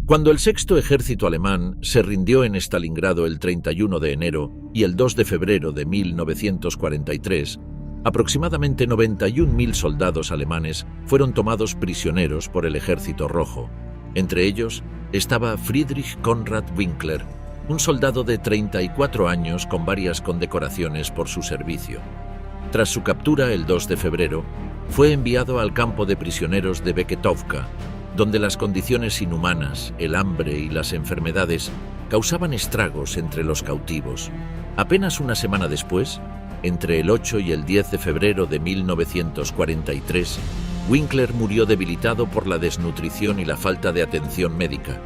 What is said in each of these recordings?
Cuando el sexto ejército alemán se rindió en Stalingrado el 31 de enero y el 2 de febrero de 1943, aproximadamente 91.000 soldados alemanes fueron tomados prisioneros por el Ejército Rojo. Entre ellos estaba Friedrich Konrad Winkler, un soldado de 34 años con varias condecoraciones por su servicio. Tras su captura el 2 de febrero, fue enviado al campo de prisioneros de Beketovka, donde las condiciones inhumanas, el hambre y las enfermedades causaban estragos entre los cautivos. Apenas una semana después, entre el 8 y el 10 de febrero de 1943, Winkler murió debilitado por la desnutrición y la falta de atención médica.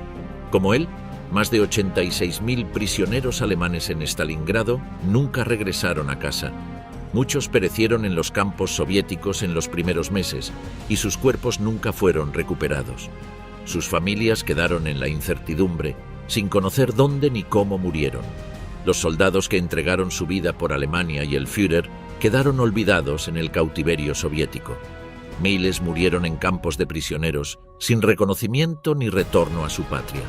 Como él, más de 86.000 prisioneros alemanes en Stalingrado nunca regresaron a casa. Muchos perecieron en los campos soviéticos en los primeros meses y sus cuerpos nunca fueron recuperados. Sus familias quedaron en la incertidumbre, sin conocer dónde ni cómo murieron. Los soldados que entregaron su vida por Alemania y el Führer quedaron olvidados en el cautiverio soviético. Miles murieron en campos de prisioneros, sin reconocimiento ni retorno a su patria.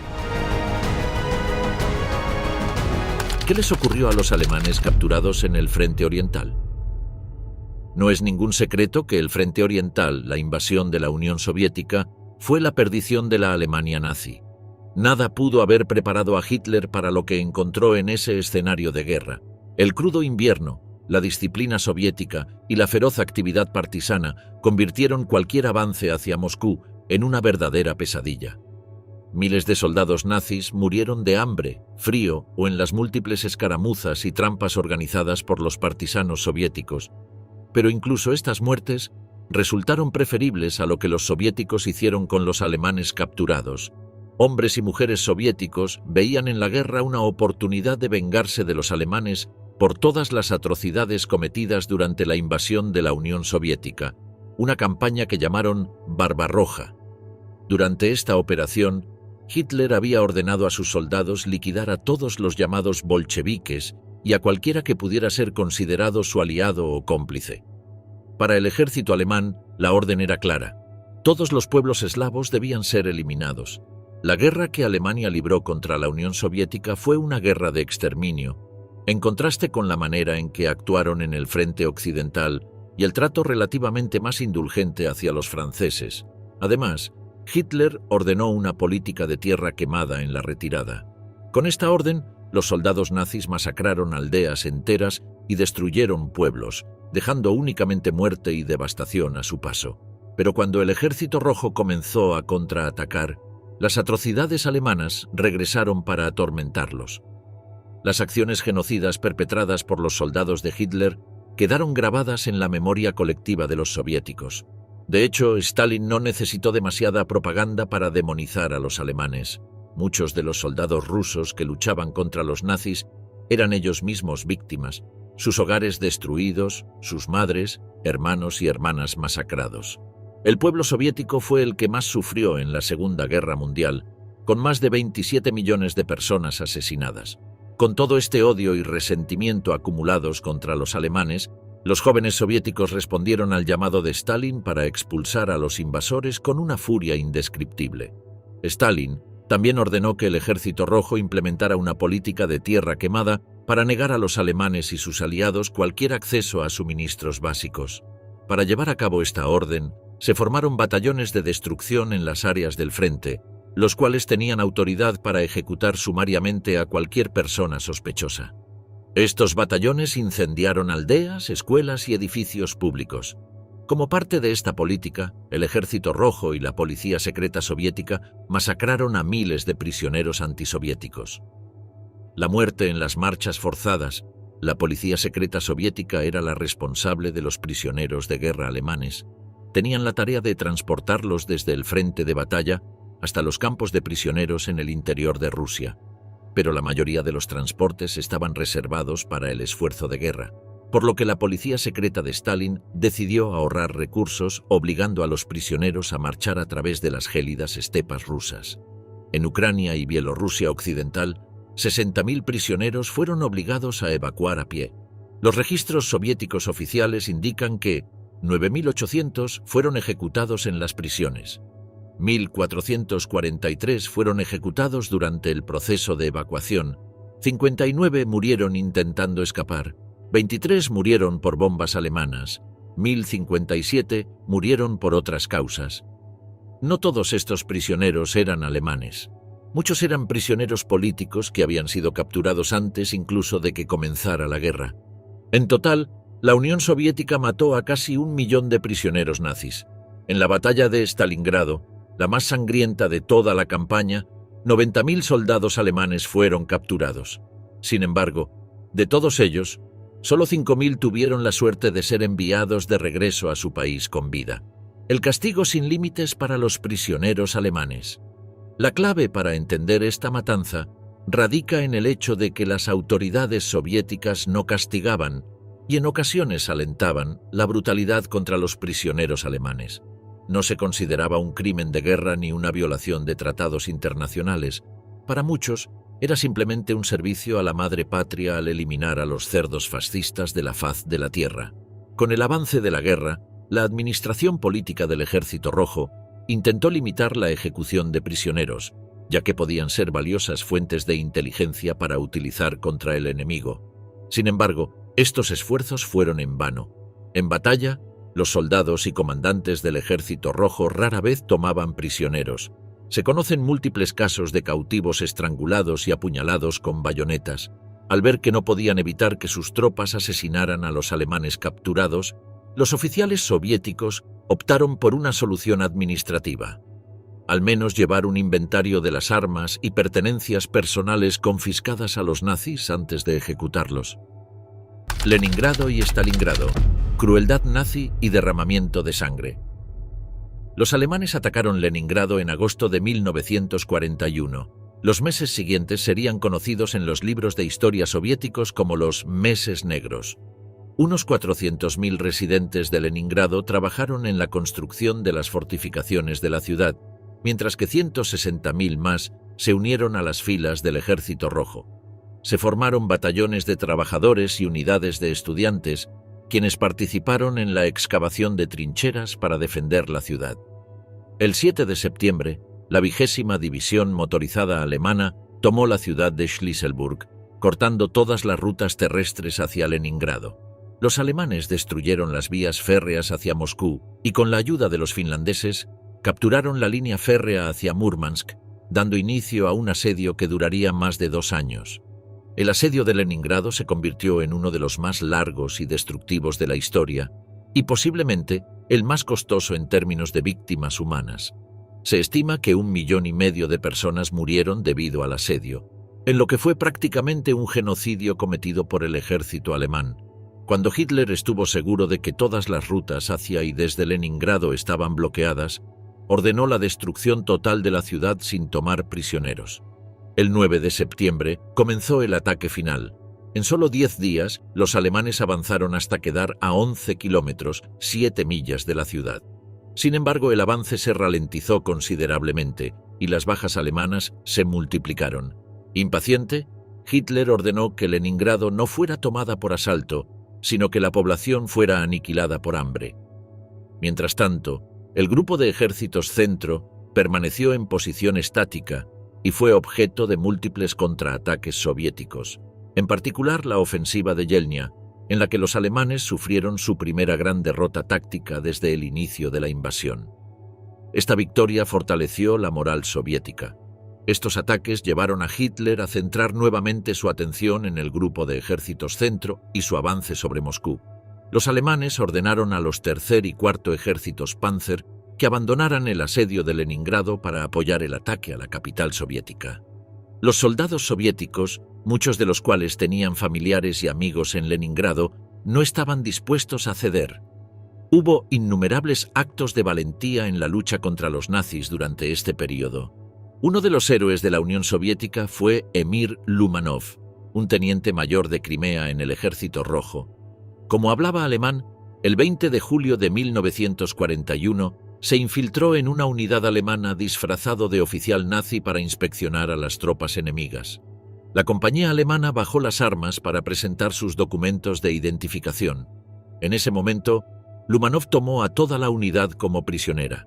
¿Qué les ocurrió a los alemanes capturados en el Frente Oriental? No es ningún secreto que el Frente Oriental, la invasión de la Unión Soviética, fue la perdición de la Alemania nazi. Nada pudo haber preparado a Hitler para lo que encontró en ese escenario de guerra. El crudo invierno, la disciplina soviética y la feroz actividad partisana convirtieron cualquier avance hacia Moscú en una verdadera pesadilla. Miles de soldados nazis murieron de hambre, frío o en las múltiples escaramuzas y trampas organizadas por los partisanos soviéticos. Pero incluso estas muertes resultaron preferibles a lo que los soviéticos hicieron con los alemanes capturados. Hombres y mujeres soviéticos veían en la guerra una oportunidad de vengarse de los alemanes por todas las atrocidades cometidas durante la invasión de la Unión Soviética, una campaña que llamaron Barbarroja. Durante esta operación, Hitler había ordenado a sus soldados liquidar a todos los llamados bolcheviques y a cualquiera que pudiera ser considerado su aliado o cómplice. Para el ejército alemán, la orden era clara. Todos los pueblos eslavos debían ser eliminados. La guerra que Alemania libró contra la Unión Soviética fue una guerra de exterminio, en contraste con la manera en que actuaron en el frente occidental y el trato relativamente más indulgente hacia los franceses. Además, Hitler ordenó una política de tierra quemada en la retirada. Con esta orden, los soldados nazis masacraron aldeas enteras y destruyeron pueblos, dejando únicamente muerte y devastación a su paso. Pero cuando el Ejército Rojo comenzó a contraatacar, las atrocidades alemanas regresaron para atormentarlos. Las acciones genocidas perpetradas por los soldados de Hitler quedaron grabadas en la memoria colectiva de los soviéticos. De hecho, Stalin no necesitó demasiada propaganda para demonizar a los alemanes. Muchos de los soldados rusos que luchaban contra los nazis eran ellos mismos víctimas, sus hogares destruidos, sus madres, hermanos y hermanas masacrados. El pueblo soviético fue el que más sufrió en la Segunda Guerra Mundial, con más de 27 millones de personas asesinadas. Con todo este odio y resentimiento acumulados contra los alemanes, los jóvenes soviéticos respondieron al llamado de Stalin para expulsar a los invasores con una furia indescriptible. Stalin también ordenó que el Ejército Rojo implementara una política de tierra quemada para negar a los alemanes y sus aliados cualquier acceso a suministros básicos. Para llevar a cabo esta orden, se formaron batallones de destrucción en las áreas del frente, los cuales tenían autoridad para ejecutar sumariamente a cualquier persona sospechosa. Estos batallones incendiaron aldeas, escuelas y edificios públicos. Como parte de esta política, el Ejército Rojo y la Policía Secreta Soviética masacraron a miles de prisioneros antisoviéticos. La muerte en las marchas forzadas, la Policía Secreta Soviética era la responsable de los prisioneros de guerra alemanes. Tenían la tarea de transportarlos desde el frente de batalla hasta los campos de prisioneros en el interior de Rusia. Pero la mayoría de los transportes estaban reservados para el esfuerzo de guerra, por lo que la policía secreta de Stalin decidió ahorrar recursos obligando a los prisioneros a marchar a través de las gélidas estepas rusas. En Ucrania y Bielorrusia occidental, 60.000 prisioneros fueron obligados a evacuar a pie. Los registros soviéticos oficiales indican que 9.800 fueron ejecutados en las prisiones. 1.443 fueron ejecutados durante el proceso de evacuación, 59 murieron intentando escapar, 23 murieron por bombas alemanas, 1.057 murieron por otras causas. No todos estos prisioneros eran alemanes. Muchos eran prisioneros políticos que habían sido capturados antes incluso de que comenzara la guerra. En total, la Unión Soviética mató a casi 1 millón de prisioneros nazis. En la batalla de Stalingrado, la más sangrienta de toda la campaña, 90.000 soldados alemanes fueron capturados. Sin embargo, de todos ellos, solo 5.000 tuvieron la suerte de ser enviados de regreso a su país con vida. El castigo sin límites para los prisioneros alemanes. La clave para entender esta matanza radica en el hecho de que las autoridades soviéticas no castigaban y en ocasiones alentaban la brutalidad contra los prisioneros alemanes. No se consideraba un crimen de guerra ni una violación de tratados internacionales. Para muchos, era simplemente un servicio a la madre patria al eliminar a los cerdos fascistas de la faz de la tierra. Con el avance de la guerra, la administración política del Ejército Rojo intentó limitar la ejecución de prisioneros, ya que podían ser valiosas fuentes de inteligencia para utilizar contra el enemigo. Sin embargo, estos esfuerzos fueron en vano. En batalla, los soldados y comandantes del Ejército Rojo rara vez tomaban prisioneros. Se conocen múltiples casos de cautivos estrangulados y apuñalados con bayonetas. Al ver que no podían evitar que sus tropas asesinaran a los alemanes capturados, los oficiales soviéticos optaron por una solución administrativa. Al menos llevar un inventario de las armas y pertenencias personales confiscadas a los nazis antes de ejecutarlos. Leningrado y Stalingrado. Crueldad nazi y derramamiento de sangre. Los alemanes atacaron Leningrado en agosto de 1941. Los meses siguientes serían conocidos en los libros de historia soviéticos como los Meses Negros. Unos 400.000 residentes de Leningrado trabajaron en la construcción de las fortificaciones de la ciudad, mientras que 160.000 más se unieron a las filas del Ejército Rojo. Se formaron batallones de trabajadores y unidades de estudiantes, quienes participaron en la excavación de trincheras para defender la ciudad. El 7 de septiembre, la 20ª División Motorizada Alemana tomó la ciudad de Schlisselburg, cortando todas las rutas terrestres hacia Leningrado. Los alemanes destruyeron las vías férreas hacia Moscú y, con la ayuda de los finlandeses, capturaron la línea férrea hacia Murmansk, dando inicio a un asedio que duraría más de 2 años. El asedio de Leningrado se convirtió en uno de los más largos y destructivos de la historia, y posiblemente el más costoso en términos de víctimas humanas. Se estima que 1,5 millones de personas murieron debido al asedio, en lo que fue prácticamente un genocidio cometido por el ejército alemán. Cuando Hitler estuvo seguro de que todas las rutas hacia y desde Leningrado estaban bloqueadas, ordenó la destrucción total de la ciudad sin tomar prisioneros. El 9 de septiembre comenzó el ataque final. En solo 10 días, los alemanes avanzaron hasta quedar a 11 kilómetros, 7 millas de la ciudad. Sin embargo, el avance se ralentizó considerablemente y las bajas alemanas se multiplicaron. Impaciente, Hitler ordenó que Leningrado no fuera tomada por asalto, sino que la población fuera aniquilada por hambre. Mientras tanto, el grupo de ejércitos centro permaneció en posición estática y fue objeto de múltiples contraataques soviéticos, en particular la ofensiva de Yelnya, en la que los alemanes sufrieron su primera gran derrota táctica desde el inicio de la invasión. Esta victoria fortaleció la moral soviética. Estos ataques llevaron a Hitler a centrar nuevamente su atención en el grupo de ejércitos centro y su avance sobre Moscú. Los alemanes ordenaron a los tercer y cuarto ejércitos Panzer que abandonaran el asedio de Leningrado para apoyar el ataque a la capital soviética. Los soldados soviéticos, muchos de los cuales tenían familiares y amigos en Leningrado, no estaban dispuestos a ceder. Hubo innumerables actos de valentía en la lucha contra los nazis durante este periodo. Uno de los héroes de la Unión Soviética fue Emir Lumanov, un teniente mayor de Crimea en el Ejército Rojo. Como hablaba alemán, el 20 de julio de 1941 se infiltró en una unidad alemana disfrazado de oficial nazi para inspeccionar a las tropas enemigas. La compañía alemana bajó las armas para presentar sus documentos de identificación. En ese momento, Lumanov tomó a toda la unidad como prisionera.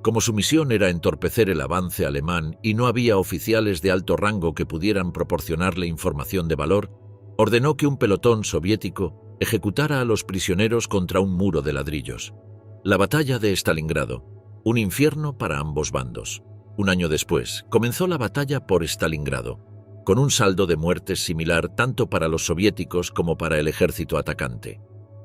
Como su misión era entorpecer el avance alemán y no había oficiales de alto rango que pudieran proporcionarle información de valor, ordenó que un pelotón soviético ejecutara a los prisioneros contra un muro de ladrillos. La batalla de Stalingrado, un infierno para ambos bandos. Un año después, comenzó la batalla por Stalingrado, con un saldo de muertes similar tanto para los soviéticos como para el ejército atacante.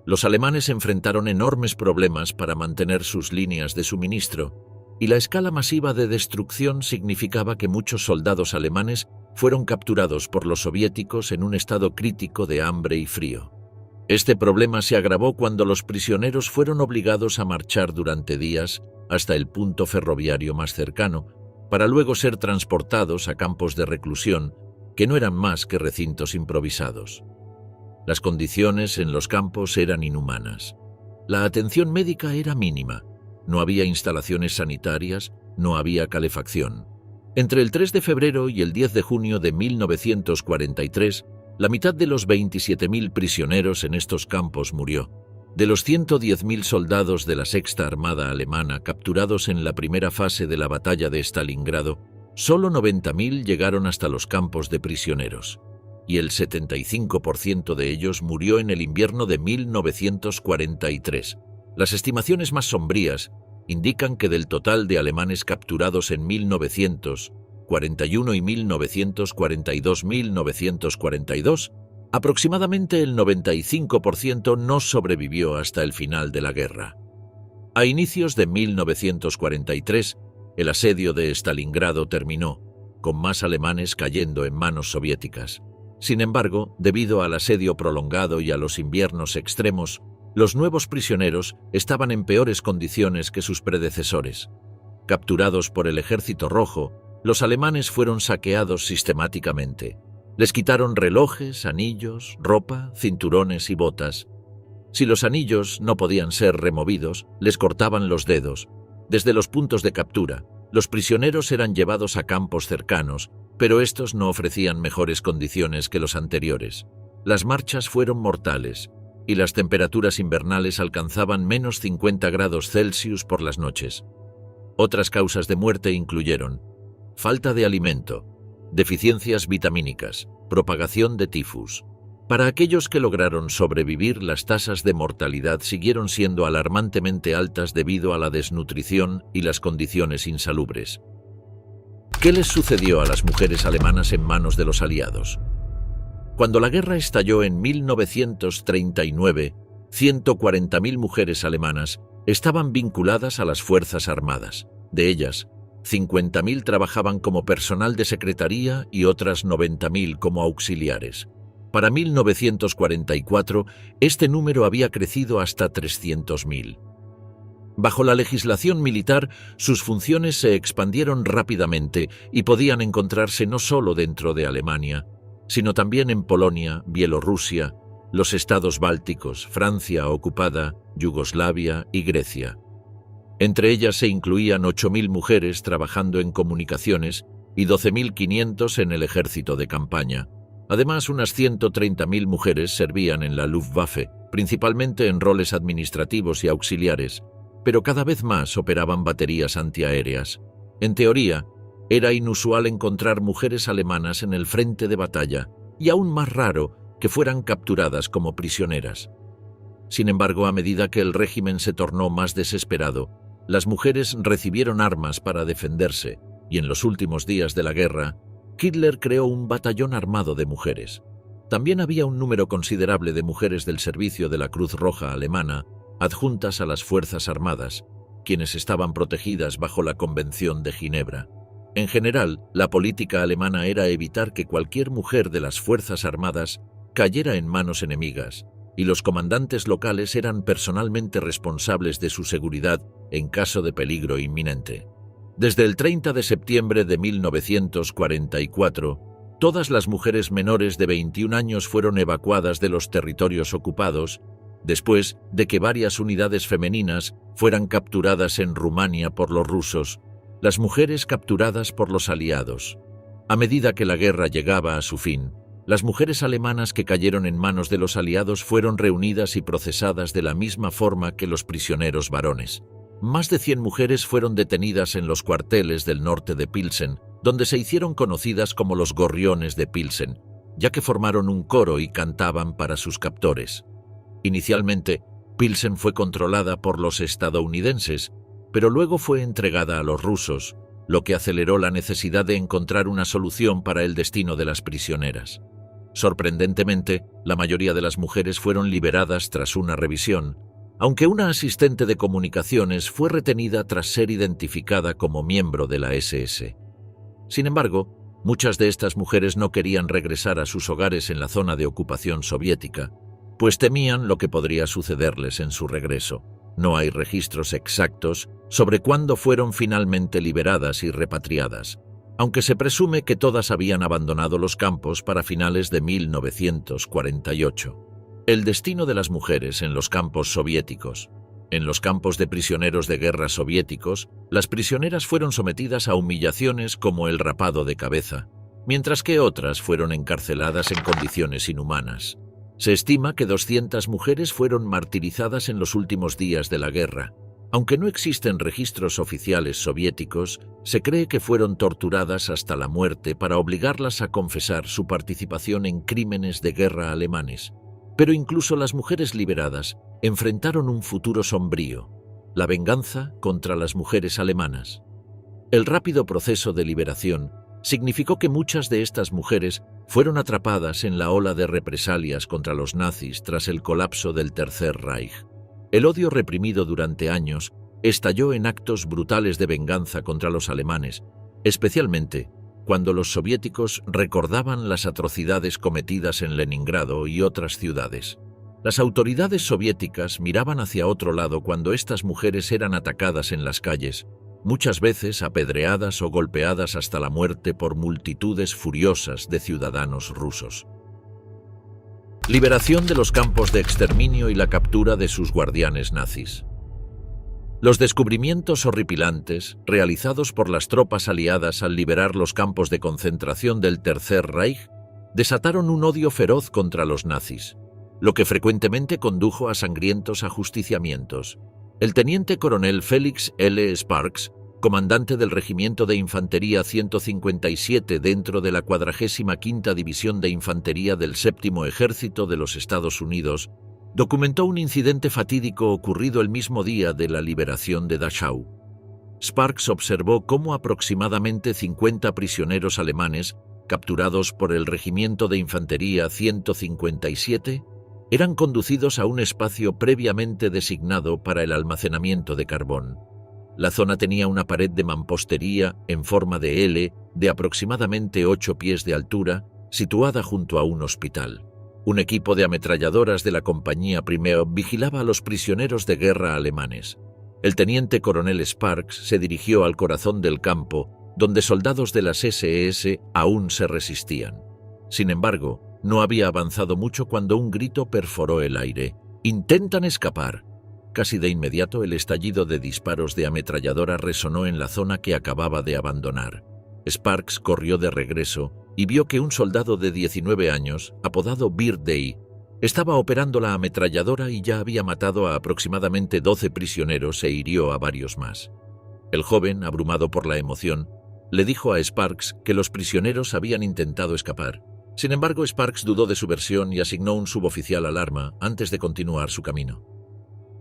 Los alemanes enfrentaron enormes problemas para mantener sus líneas de suministro, y la escala masiva de destrucción significaba que muchos soldados alemanes fueron capturados por los soviéticos en un estado crítico de hambre y frío. Este problema se agravó cuando los prisioneros fueron obligados a marchar durante días hasta el punto ferroviario más cercano, para luego ser transportados a campos de reclusión que no eran más que recintos improvisados. Las condiciones en los campos eran inhumanas. La atención médica era mínima. No había instalaciones sanitarias, no había calefacción. Entre el 3 de febrero y el 10 de junio de 1943, la mitad de los 27.000 prisioneros en estos campos murió. De los 110.000 soldados de la Sexta Armada Alemana capturados en la primera fase de la batalla de Stalingrado, solo 90.000 llegaron hasta los campos de prisioneros, y el 75% de ellos murió en el invierno de 1943. Las estimaciones más sombrías indican que del total de alemanes capturados en 1941 y 1942, aproximadamente el 95% no sobrevivió hasta el final de la guerra. A inicios de 1943, el asedio de Stalingrado terminó, con más alemanes cayendo en manos soviéticas. Sin embargo, debido al asedio prolongado y a los inviernos extremos, los nuevos prisioneros estaban en peores condiciones que sus predecesores. Capturados por el Ejército Rojo, los alemanes fueron saqueados sistemáticamente. Les quitaron relojes, anillos, ropa, cinturones y botas. Si los anillos no podían ser removidos, les cortaban los dedos. Desde los puntos de captura, los prisioneros eran llevados a campos cercanos, pero estos no ofrecían mejores condiciones que los anteriores. Las marchas fueron mortales, y las temperaturas invernales alcanzaban menos 50 grados Celsius por las noches. Otras causas de muerte incluyeron falta de alimento, deficiencias vitamínicas, propagación de tifus. Para aquellos que lograron sobrevivir, las tasas de mortalidad siguieron siendo alarmantemente altas debido a la desnutrición y las condiciones insalubres. ¿Qué les sucedió a las mujeres alemanas en manos de los aliados? Cuando la guerra estalló en 1939, 140.000 mujeres alemanas estaban vinculadas a las Fuerzas Armadas. De ellas, 50.000 trabajaban como personal de secretaría y otras 90.000 como auxiliares. Para 1944, este número había crecido hasta 300.000. Bajo la legislación militar, sus funciones se expandieron rápidamente y podían encontrarse no solo dentro de Alemania, sino también en Polonia, Bielorrusia, los estados bálticos, Francia ocupada, Yugoslavia y Grecia. Entre ellas se incluían 8.000 mujeres trabajando en comunicaciones y 12.500 en el ejército de campaña. Además, unas 130.000 mujeres servían en la Luftwaffe, principalmente en roles administrativos y auxiliares, pero cada vez más operaban baterías antiaéreas. En teoría, era inusual encontrar mujeres alemanas en el frente de batalla, y aún más raro que fueran capturadas como prisioneras. Sin embargo, a medida que el régimen se tornó más desesperado, las mujeres recibieron armas para defenderse, y en los últimos días de la guerra, Hitler creó un batallón armado de mujeres. También había un número considerable de mujeres del servicio de la Cruz Roja alemana adjuntas a las Fuerzas Armadas, quienes estaban protegidas bajo la Convención de Ginebra. En general, la política alemana era evitar que cualquier mujer de las Fuerzas Armadas cayera en manos enemigas, y los comandantes locales eran personalmente responsables de su seguridad en caso de peligro inminente. Desde el 30 de septiembre de 1944, todas las mujeres menores de 21 años fueron evacuadas de los territorios ocupados, después de que varias unidades femeninas fueran capturadas en Rumania por los rusos, las mujeres capturadas por los aliados. A medida que la guerra llegaba a su fin, las mujeres alemanas que cayeron en manos de los aliados fueron reunidas y procesadas de la misma forma que los prisioneros varones. más de 100 mujeres fueron detenidas en los cuarteles del norte de Pilsen, donde se hicieron conocidas como los Gorriones de Pilsen, ya que formaron un coro y cantaban para sus captores. Inicialmente, Pilsen fue controlada por los estadounidenses, pero luego fue entregada a los rusos, lo que aceleró la necesidad de encontrar una solución para el destino de las prisioneras. Sorprendentemente, la mayoría de las mujeres fueron liberadas tras una revisión, aunque una asistente de comunicaciones fue retenida tras ser identificada como miembro de la SS. Sin embargo, muchas de estas mujeres no querían regresar a sus hogares en la zona de ocupación soviética, pues temían lo que podría sucederles en su regreso. No hay registros exactos sobre cuándo fueron finalmente liberadas y repatriadas, aunque se presume que todas habían abandonado los campos para finales de 1948. El destino de las mujeres en los campos soviéticos. En los campos de prisioneros de guerra soviéticos, las prisioneras fueron sometidas a humillaciones como el rapado de cabeza, mientras que otras fueron encarceladas en condiciones inhumanas. Se estima que 200 mujeres fueron martirizadas en los últimos días de la guerra. Aunque no existen registros oficiales soviéticos, se cree que fueron torturadas hasta la muerte para obligarlas a confesar su participación en crímenes de guerra alemanes. Pero incluso las mujeres liberadas enfrentaron un futuro sombrío: la venganza contra las mujeres alemanas. El rápido proceso de liberación significó que muchas de estas mujeres fueron atrapadas en la ola de represalias contra los nazis tras el colapso del Tercer Reich. El odio reprimido durante años estalló en actos brutales de venganza contra los alemanes, especialmente cuando los soviéticos recordaban las atrocidades cometidas en Leningrado y otras ciudades. Las autoridades soviéticas miraban hacia otro lado cuando estas mujeres eran atacadas en las calles, muchas veces apedreadas o golpeadas hasta la muerte por multitudes furiosas de ciudadanos rusos. Liberación de los campos de exterminio y la captura de sus guardianes nazis. Los descubrimientos horripilantes realizados por las tropas aliadas al liberar los campos de concentración del Tercer Reich desataron un odio feroz contra los nazis, lo que frecuentemente condujo a sangrientos ajusticiamientos. El teniente coronel Felix L. Sparks, comandante del Regimiento de Infantería 157 dentro de la 45ª División de Infantería del Séptimo Ejército de los Estados Unidos, documentó un incidente fatídico ocurrido el mismo día de la liberación de Dachau. Sparks observó cómo aproximadamente 50 prisioneros alemanes, capturados por el Regimiento de Infantería 157, eran conducidos a un espacio previamente designado para el almacenamiento de carbón. La zona tenía una pared de mampostería en forma de L de aproximadamente 8 pies de altura, situada junto a un hospital. Un equipo de ametralladoras de la compañía Primeo vigilaba a los prisioneros de guerra alemanes. El teniente coronel Sparks se dirigió al corazón del campo, donde soldados de las SS aún se resistían. Sin embargo, no había avanzado mucho cuando un grito perforó el aire: «¡Intentan escapar!». Casi de inmediato el estallido de disparos de ametralladora resonó en la zona que acababa de abandonar. Sparks corrió de regreso y vio que un soldado de 19 años, apodado Birthday, estaba operando la ametralladora y ya había matado a aproximadamente 12 prisioneros e hirió a varios más. El joven, abrumado por la emoción, le dijo a Sparks que los prisioneros habían intentado escapar. Sin embargo, Sparks dudó de su versión y asignó un suboficial al arma antes de continuar su camino.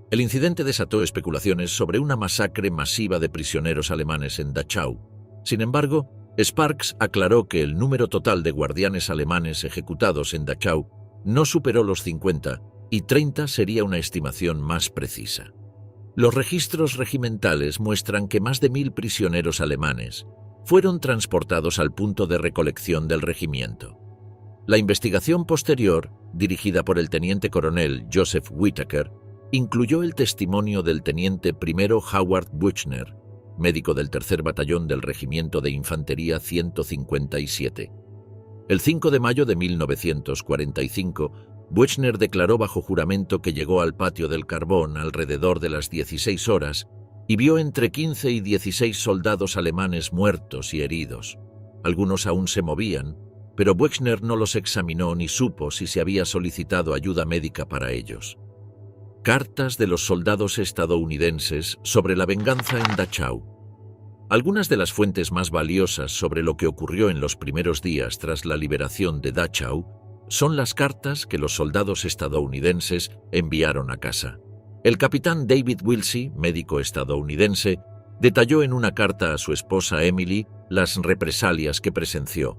El incidente desató especulaciones sobre una masacre masiva de prisioneros alemanes en Dachau. Sin embargo, Sparks aclaró que el número total de guardianes alemanes ejecutados en Dachau no superó los 50 y 30 sería una estimación más precisa. Los registros regimentales muestran que más de 1000 prisioneros alemanes fueron transportados al punto de recolección del regimiento. La investigación posterior, dirigida por el teniente coronel Joseph Whittaker, incluyó el testimonio del teniente primero Howard Buchner, médico del tercer batallón del Regimiento de Infantería 157. El 5 de mayo de 1945, Buchner declaró bajo juramento que llegó al patio del carbón alrededor de las 16 horas y vio entre 15 y 16 soldados alemanes muertos y heridos. Algunos aún se movían, pero Buchner no los examinó ni supo si se había solicitado ayuda médica para ellos. Cartas de los soldados estadounidenses sobre la venganza en Dachau. Algunas de las fuentes más valiosas sobre lo que ocurrió en los primeros días tras la liberación de Dachau son las cartas que los soldados estadounidenses enviaron a casa. El capitán David Wilsey, médico estadounidense, detalló en una carta a su esposa Emily las represalias que presenció.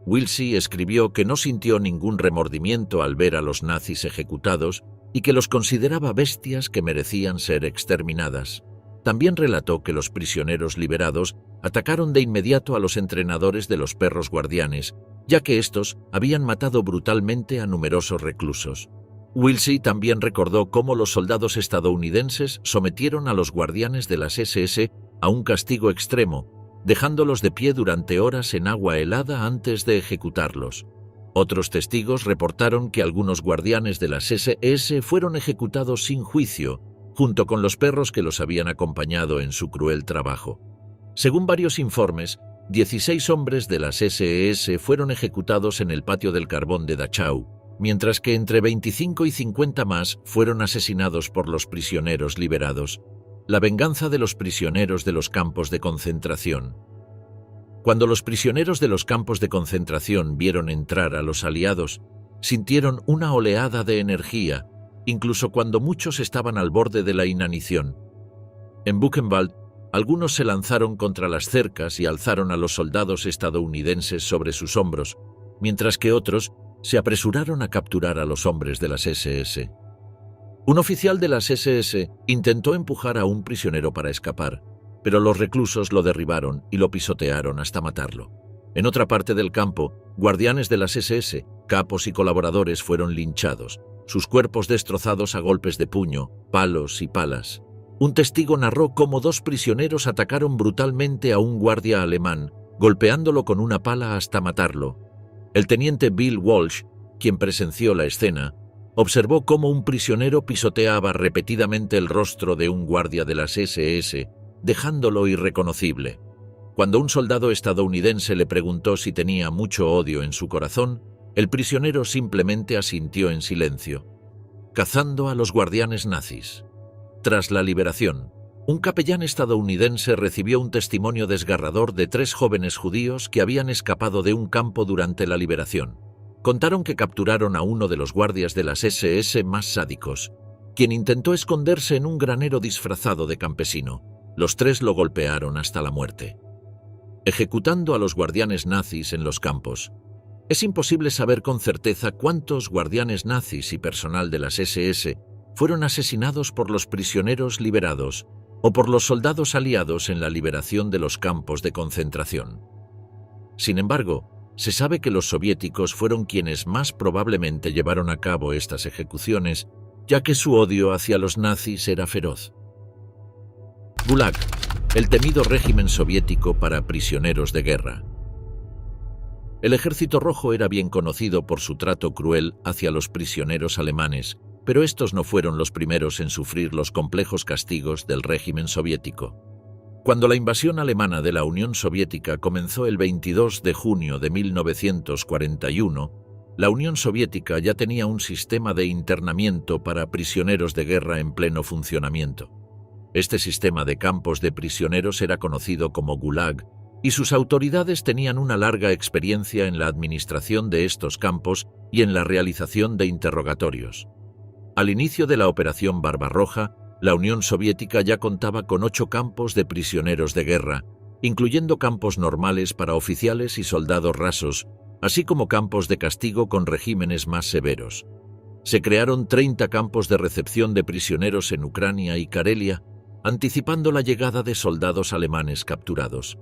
Wilsey escribió que no sintió ningún remordimiento al ver a los nazis ejecutados y que los consideraba bestias que merecían ser exterminadas. También relató que los prisioneros liberados atacaron de inmediato a los entrenadores de los perros guardianes, ya que estos habían matado brutalmente a numerosos reclusos. Wilsey también recordó cómo los soldados estadounidenses sometieron a los guardianes de las SS a un castigo extremo, dejándolos de pie durante horas en agua helada antes de ejecutarlos. Otros testigos reportaron que algunos guardianes de las SS fueron ejecutados sin juicio, junto con los perros que los habían acompañado en su cruel trabajo. Según varios informes, 16 hombres de las SS fueron ejecutados en el patio del carbón de Dachau, mientras que entre 25 y 50 más fueron asesinados por los prisioneros liberados. La venganza de los prisioneros de los campos de concentración. Cuando los prisioneros de los campos de concentración vieron entrar a los aliados, sintieron una oleada de energía, incluso cuando muchos estaban al borde de la inanición. En Buchenwald, algunos se lanzaron contra las cercas y alzaron a los soldados estadounidenses sobre sus hombros, mientras que otros se apresuraron a capturar a los hombres de las SS. Un oficial de las SS intentó empujar a un prisionero para escapar, pero los reclusos lo derribaron y lo pisotearon hasta matarlo. En otra parte del campo, guardianes de las SS, capos y colaboradores fueron linchados, sus cuerpos destrozados a golpes de puño, palos y palas. Un testigo narró cómo 2 prisioneros atacaron brutalmente a un guardia alemán, golpeándolo con una pala hasta matarlo. El teniente Bill Walsh, quien presenció la escena, observó cómo un prisionero pisoteaba repetidamente el rostro de un guardia de las SS, dejándolo irreconocible. Cuando un soldado estadounidense le preguntó si tenía mucho odio en su corazón, el prisionero simplemente asintió en silencio. Cazando a los guardianes nazis. Tras la liberación, un capellán estadounidense recibió un testimonio desgarrador de 3 jóvenes judíos que habían escapado de un campo durante la liberación. Contaron que capturaron a uno de los guardias de las SS más sádicos, quien intentó esconderse en un granero disfrazado de campesino. Los 3 lo golpearon hasta la muerte. Ejecutando a los guardianes nazis en los campos. Es imposible saber con certeza cuántos guardianes nazis y personal de las SS fueron asesinados por los prisioneros liberados o por los soldados aliados en la liberación de los campos de concentración. Sin embargo, se sabe que los soviéticos fueron quienes más probablemente llevaron a cabo estas ejecuciones, ya que su odio hacia los nazis era feroz. Gulag, el temido régimen soviético para prisioneros de guerra. El Ejército Rojo era bien conocido por su trato cruel hacia los prisioneros alemanes, pero estos no fueron los primeros en sufrir los complejos castigos del régimen soviético. Cuando la invasión alemana de la Unión Soviética comenzó el 22 de junio de 1941, la Unión Soviética ya tenía un sistema de internamiento para prisioneros de guerra en pleno funcionamiento. Este sistema de campos de prisioneros era conocido como Gulag, y sus autoridades tenían una larga experiencia en la administración de estos campos y en la realización de interrogatorios. Al inicio de la Operación Barbarroja, la Unión Soviética ya contaba con 8 campos de prisioneros de guerra, incluyendo campos normales para oficiales y soldados rasos, así como campos de castigo con regímenes más severos. Se crearon 30 campos de recepción de prisioneros en Ucrania y Karelia, anticipando la llegada de soldados alemanes capturados.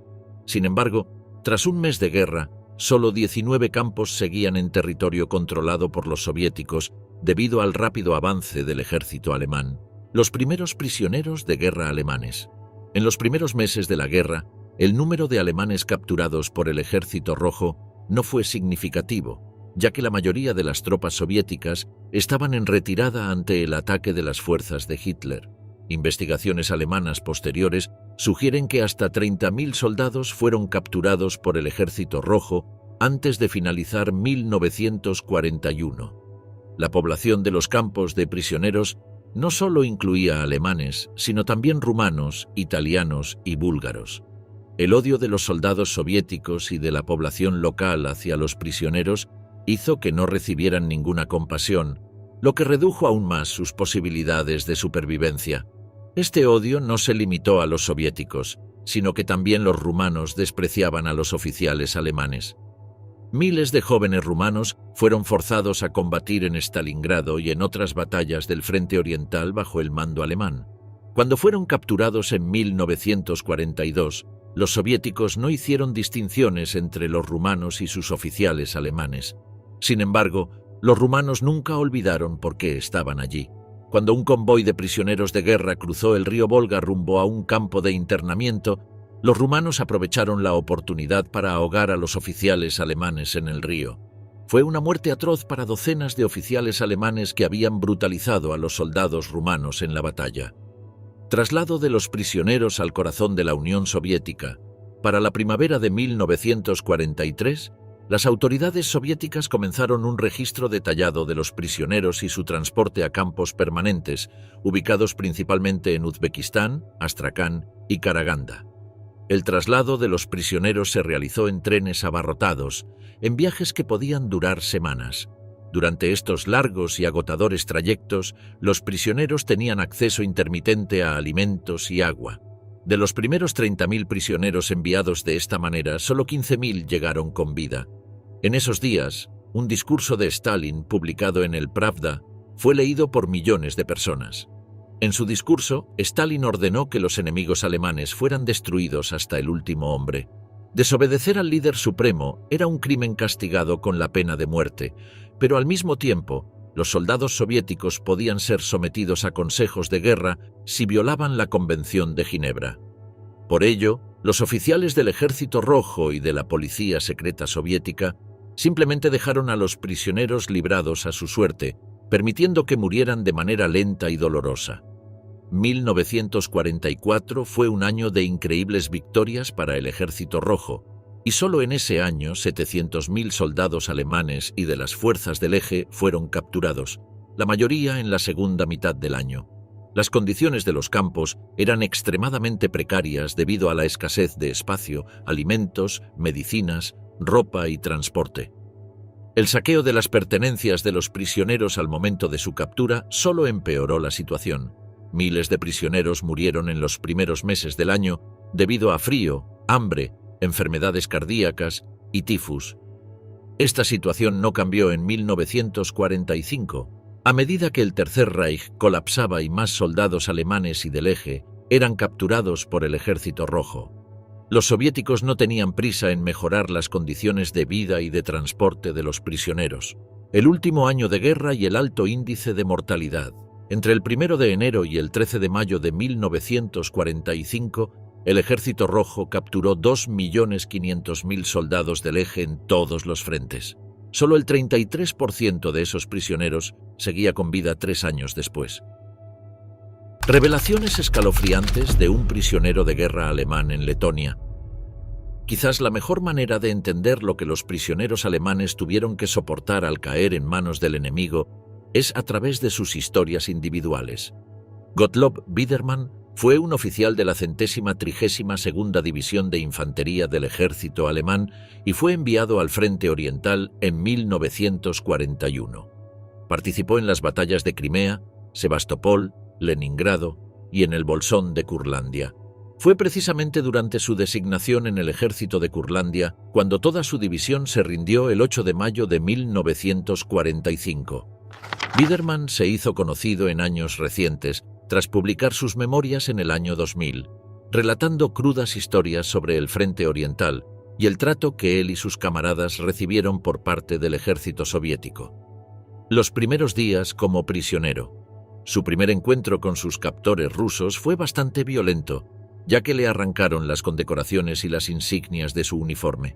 Sin embargo, tras un mes de guerra, solo 19 campos seguían en territorio controlado por los soviéticos debido al rápido avance del ejército alemán. Los primeros prisioneros de guerra alemanes. En los primeros meses de la guerra, el número de alemanes capturados por el Ejército Rojo no fue significativo, ya que la mayoría de las tropas soviéticas estaban en retirada ante el ataque de las fuerzas de Hitler. Investigaciones alemanas posteriores sugieren que hasta 30.000 soldados fueron capturados por el Ejército Rojo antes de finalizar 1941. La población de los campos de prisioneros no solo incluía alemanes, sino también rumanos, italianos y búlgaros. El odio de los soldados soviéticos y de la población local hacia los prisioneros hizo que no recibieran ninguna compasión, lo que redujo aún más sus posibilidades de supervivencia. Este odio no se limitó a los soviéticos, sino que también los rumanos despreciaban a los oficiales alemanes. Miles de jóvenes rumanos fueron forzados a combatir en Stalingrado y en otras batallas del Frente Oriental bajo el mando alemán. Cuando fueron capturados en 1942, los soviéticos no hicieron distinciones entre los rumanos y sus oficiales alemanes. Sin embargo, los rumanos nunca olvidaron por qué estaban allí. Cuando un convoy de prisioneros de guerra cruzó el río Volga rumbo a un campo de internamiento, los rumanos aprovecharon la oportunidad para ahogar a los oficiales alemanes en el río. Fue una muerte atroz para docenas de oficiales alemanes que habían brutalizado a los soldados rumanos en la batalla. Traslado de los prisioneros al corazón de la Unión Soviética. Para la primavera de 1943, las autoridades soviéticas comenzaron un registro detallado de los prisioneros y su transporte a campos permanentes, ubicados principalmente en Uzbekistán, Astracán y Karaganda. El traslado de los prisioneros se realizó en trenes abarrotados, en viajes que podían durar semanas. Durante estos largos y agotadores trayectos, los prisioneros tenían acceso intermitente a alimentos y agua. De los primeros 30.000 prisioneros enviados de esta manera, solo 15.000 llegaron con vida. En esos días, un discurso de Stalin, publicado en el Pravda, fue leído por millones de personas. En su discurso, Stalin ordenó que los enemigos alemanes fueran destruidos hasta el último hombre. Desobedecer al líder supremo era un crimen castigado con la pena de muerte, pero al mismo tiempo, los soldados soviéticos podían ser sometidos a consejos de guerra si violaban la Convención de Ginebra. Por ello, los oficiales del Ejército Rojo y de la Policía Secreta Soviética simplemente dejaron a los prisioneros librados a su suerte, permitiendo que murieran de manera lenta y dolorosa. 1944 fue un año de increíbles victorias para el Ejército Rojo, y solo en ese año 700.000 soldados alemanes y de las fuerzas del Eje fueron capturados, la mayoría en la segunda mitad del año. Las condiciones de los campos eran extremadamente precarias debido a la escasez de espacio, alimentos, medicinas, ropa y transporte. El saqueo de las pertenencias de los prisioneros al momento de su captura solo empeoró la situación. Miles de prisioneros murieron en los primeros meses del año debido a frío, hambre, enfermedades cardíacas y tifus. Esta situación no cambió en 1945, a medida que el Tercer Reich colapsaba y más soldados alemanes y del Eje eran capturados por el Ejército Rojo. Los soviéticos no tenían prisa en mejorar las condiciones de vida y de transporte de los prisioneros. El último año de guerra y el alto índice de mortalidad. Entre el 1 de enero y el 13 de mayo de 1945, el Ejército Rojo capturó 2.500.000 soldados del Eje en todos los frentes. Solo el 33% de esos prisioneros seguía con vida 3 años después. Revelaciones escalofriantes de un prisionero de guerra alemán en Letonia. Quizás la mejor manera de entender lo que los prisioneros alemanes tuvieron que soportar al caer en manos del enemigo es a través de sus historias individuales. Gottlob Biedermann fue un oficial de la 132ª División de Infantería del Ejército Alemán y fue enviado al Frente Oriental en 1941. Participó en las batallas de Crimea, Sebastopol, Leningrado y en el Bolsón de Curlandia. Fue precisamente durante su designación en el ejército de Curlandia cuando toda su división se rindió el 8 de mayo de 1945. Biedermann se hizo conocido en años recientes tras publicar sus memorias en el año 2000, relatando crudas historias sobre el Frente Oriental y el trato que él y sus camaradas recibieron por parte del ejército soviético. Los primeros días como prisionero. Su primer encuentro con sus captores rusos fue bastante violento, ya que le arrancaron las condecoraciones y las insignias de su uniforme.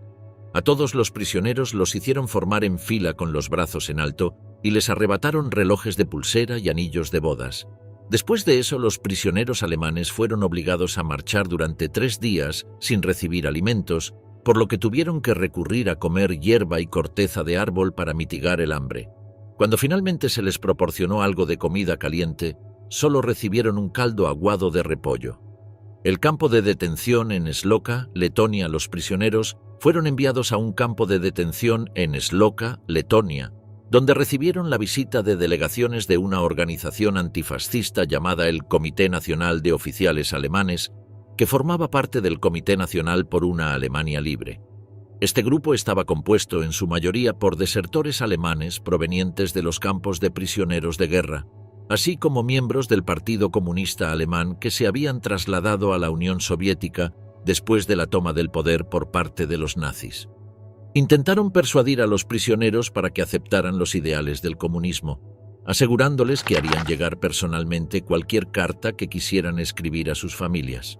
A todos los prisioneros los hicieron formar en fila con los brazos en alto y les arrebataron relojes de pulsera y anillos de bodas. Después de eso, los prisioneros alemanes fueron obligados a marchar durante 3 días sin recibir alimentos, por lo que tuvieron que recurrir a comer hierba y corteza de árbol para mitigar el hambre. Cuando finalmente se les proporcionó algo de comida caliente, solo recibieron un caldo aguado de repollo. El campo de detención en Szlocha, Letonia. Los prisioneros fueron enviados a un campo de detención en Szlocha, Letonia, donde recibieron la visita de delegaciones de una organización antifascista llamada el Comité Nacional de Oficiales Alemanes, que formaba parte del Comité Nacional por una Alemania Libre. Este grupo estaba compuesto en su mayoría por desertores alemanes provenientes de los campos de prisioneros de guerra, así como miembros del Partido Comunista Alemán que se habían trasladado a la Unión Soviética después de la toma del poder por parte de los nazis. Intentaron persuadir a los prisioneros para que aceptaran los ideales del comunismo, asegurándoles que harían llegar personalmente cualquier carta que quisieran escribir a sus familias.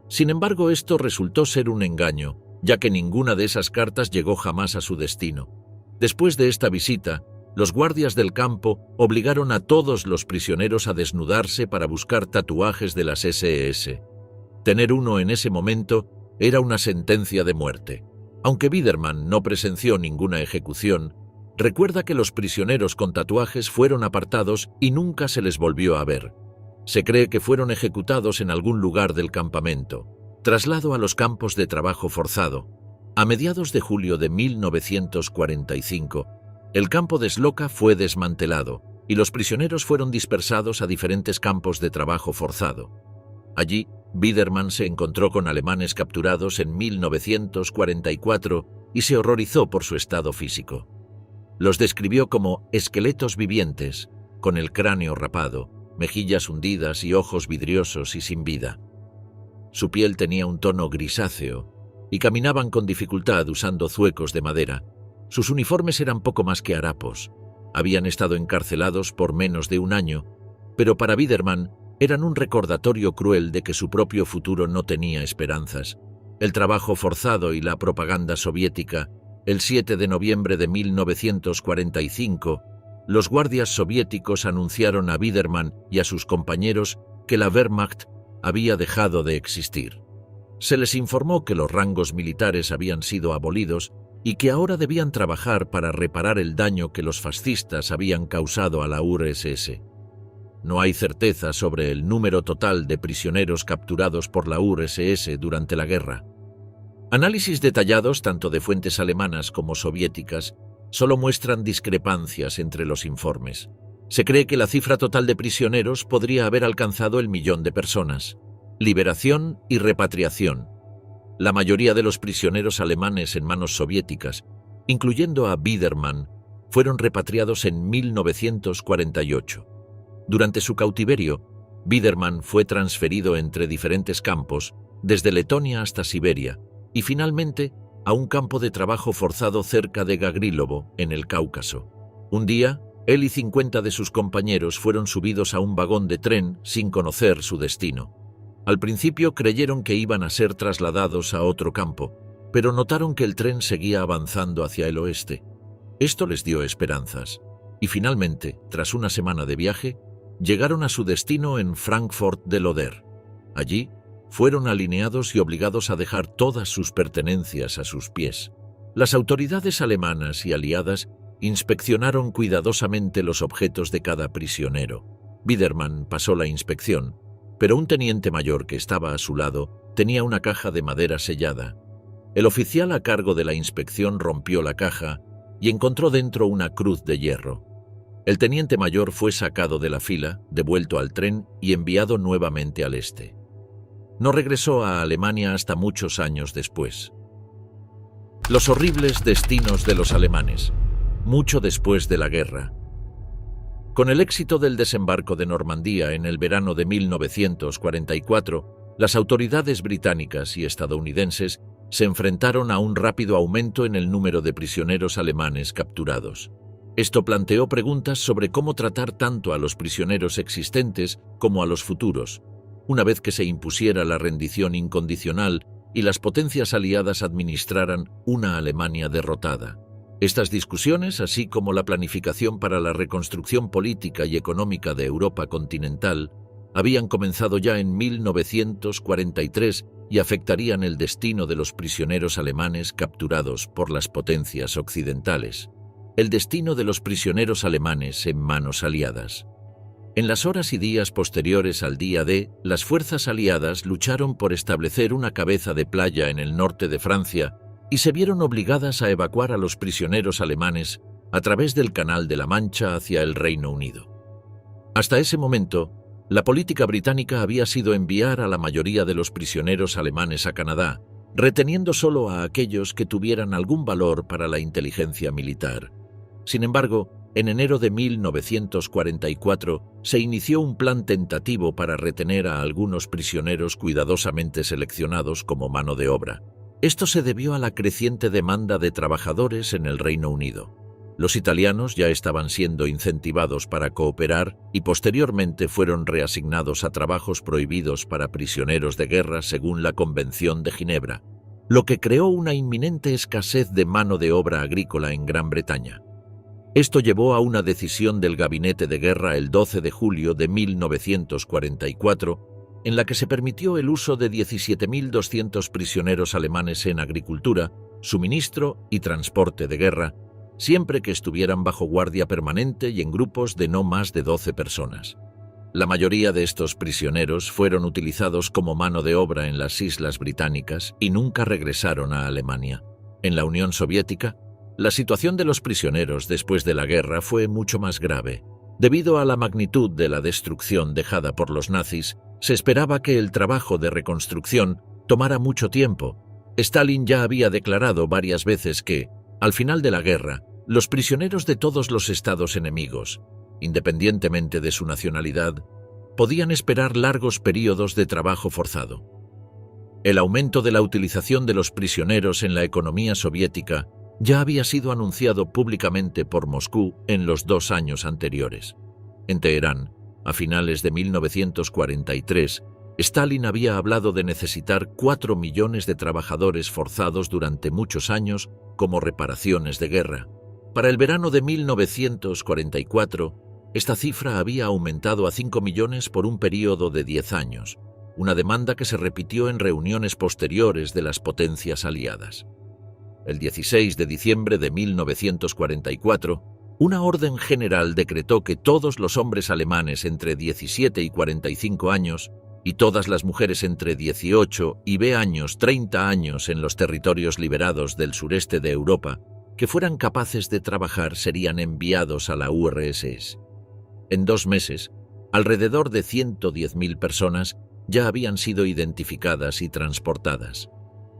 Sin embargo, esto resultó ser un engaño, ya que ninguna de esas cartas llegó jamás a su destino. Después de esta visita, los guardias del campo obligaron a todos los prisioneros a desnudarse para buscar tatuajes de las SS. Tener uno en ese momento era una sentencia de muerte. Aunque Biedermann no presenció ninguna ejecución, recuerda que los prisioneros con tatuajes fueron apartados y nunca se les volvió a ver. Se cree que fueron ejecutados en algún lugar del campamento. Traslado a los campos de trabajo forzado. A mediados de julio de 1945, el campo de Szlocha fue desmantelado y los prisioneros fueron dispersados a diferentes campos de trabajo forzado. Allí, Biedermann se encontró con alemanes capturados en 1944 y se horrorizó por su estado físico. Los describió como esqueletos vivientes, con el cráneo rapado, mejillas hundidas y ojos vidriosos y sin vida. Su piel tenía un tono grisáceo y caminaban con dificultad usando zuecos de madera. Sus uniformes eran poco más que harapos. Habían estado encarcelados por menos de un año, pero para Biedermann eran un recordatorio cruel de que su propio futuro no tenía esperanzas. El trabajo forzado y la propaganda soviética. El 7 de noviembre de 1945, los guardias soviéticos anunciaron a Biedermann y a sus compañeros que la Wehrmacht había dejado de existir. Se les informó que los rangos militares habían sido abolidos y que ahora debían trabajar para reparar el daño que los fascistas habían causado a la URSS. No hay certeza sobre el número total de prisioneros capturados por la URSS durante la guerra. Análisis detallados tanto de fuentes alemanas como soviéticas solo muestran discrepancias entre los informes. Se cree que la cifra total de prisioneros podría haber alcanzado el 1.000.000 de personas. Liberación y repatriación. La mayoría de los prisioneros alemanes en manos soviéticas, incluyendo a Biedermann, fueron repatriados en 1948. Durante su cautiverio, Biedermann fue transferido entre diferentes campos, desde Letonia hasta Siberia, y finalmente a un campo de trabajo forzado cerca de Gagrilovo, en el Cáucaso. Un día, él y 50 de sus compañeros fueron subidos a un vagón de tren sin conocer su destino. Al principio creyeron que iban a ser trasladados a otro campo, pero notaron que el tren seguía avanzando hacia el oeste. Esto les dio esperanzas, y finalmente, tras una semana de viaje, llegaron a su destino en Frankfurt del Oder. Allí, fueron alineados y obligados a dejar todas sus pertenencias a sus pies. Las autoridades alemanas y aliadas inspeccionaron cuidadosamente los objetos de cada prisionero. Biedermann pasó la inspección, pero un teniente mayor que estaba a su lado tenía una caja de madera sellada. El oficial a cargo de la inspección rompió la caja y encontró dentro una cruz de hierro. El teniente mayor fue sacado de la fila, devuelto al tren y enviado nuevamente al este. No regresó a Alemania hasta muchos años después. Los horribles destinos de los alemanes, mucho después de la guerra. Con el éxito del desembarco de Normandía en el verano de 1944, las autoridades británicas y estadounidenses se enfrentaron a un rápido aumento en el número de prisioneros alemanes capturados. Esto planteó preguntas sobre cómo tratar tanto a los prisioneros existentes como a los futuros, una vez que se impusiera la rendición incondicional y las potencias aliadas administraran una Alemania derrotada. Estas discusiones, así como la planificación para la reconstrucción política y económica de Europa continental, habían comenzado ya en 1943 y afectarían el destino de los prisioneros alemanes capturados por las potencias occidentales. El destino de los prisioneros alemanes en manos aliadas. En las horas y días posteriores al día D, las fuerzas aliadas lucharon por establecer una cabeza de playa en el norte de Francia y se vieron obligadas a evacuar a los prisioneros alemanes a través del Canal de la Mancha hacia el Reino Unido. Hasta ese momento, la política británica había sido enviar a la mayoría de los prisioneros alemanes a Canadá, reteniendo solo a aquellos que tuvieran algún valor para la inteligencia militar. Sin embargo, en enero de 1944 se inició un plan tentativo para retener a algunos prisioneros cuidadosamente seleccionados como mano de obra. Esto se debió a la creciente demanda de trabajadores en el Reino Unido. Los italianos ya estaban siendo incentivados para cooperar y posteriormente fueron reasignados a trabajos prohibidos para prisioneros de guerra según la Convención de Ginebra, lo que creó una inminente escasez de mano de obra agrícola en Gran Bretaña. Esto llevó a una decisión del Gabinete de Guerra el 12 de julio de 1944, en la que se permitió el uso de 17.200 prisioneros alemanes en agricultura, suministro y transporte de guerra, siempre que estuvieran bajo guardia permanente y en grupos de no más de 12 personas. La mayoría de estos prisioneros fueron utilizados como mano de obra en las Islas Británicas y nunca regresaron a Alemania. En la Unión Soviética, la situación de los prisioneros después de la guerra fue mucho más grave. Debido a la magnitud de la destrucción dejada por los nazis, se esperaba que el trabajo de reconstrucción tomara mucho tiempo. Stalin ya había declarado varias veces que, al final de la guerra, los prisioneros de todos los estados enemigos, independientemente de su nacionalidad, podían esperar largos períodos de trabajo forzado. El aumento de la utilización de los prisioneros en la economía soviética ya había sido anunciado públicamente por Moscú en los 2 años anteriores. En Teherán, a finales de 1943, Stalin había hablado de necesitar 4 millones de trabajadores forzados durante muchos años como reparaciones de guerra. Para el verano de 1944, esta cifra había aumentado a 5 millones por un período de 10 años, una demanda que se repitió en reuniones posteriores de las potencias aliadas. El 16 de diciembre de 1944, una orden general decretó que todos los hombres alemanes entre 17 y 45 años y todas las mujeres entre 18 y 30 años en los territorios liberados del sureste de Europa que fueran capaces de trabajar serían enviados a la URSS. En 2 meses, alrededor de 110.000 personas ya habían sido identificadas y transportadas,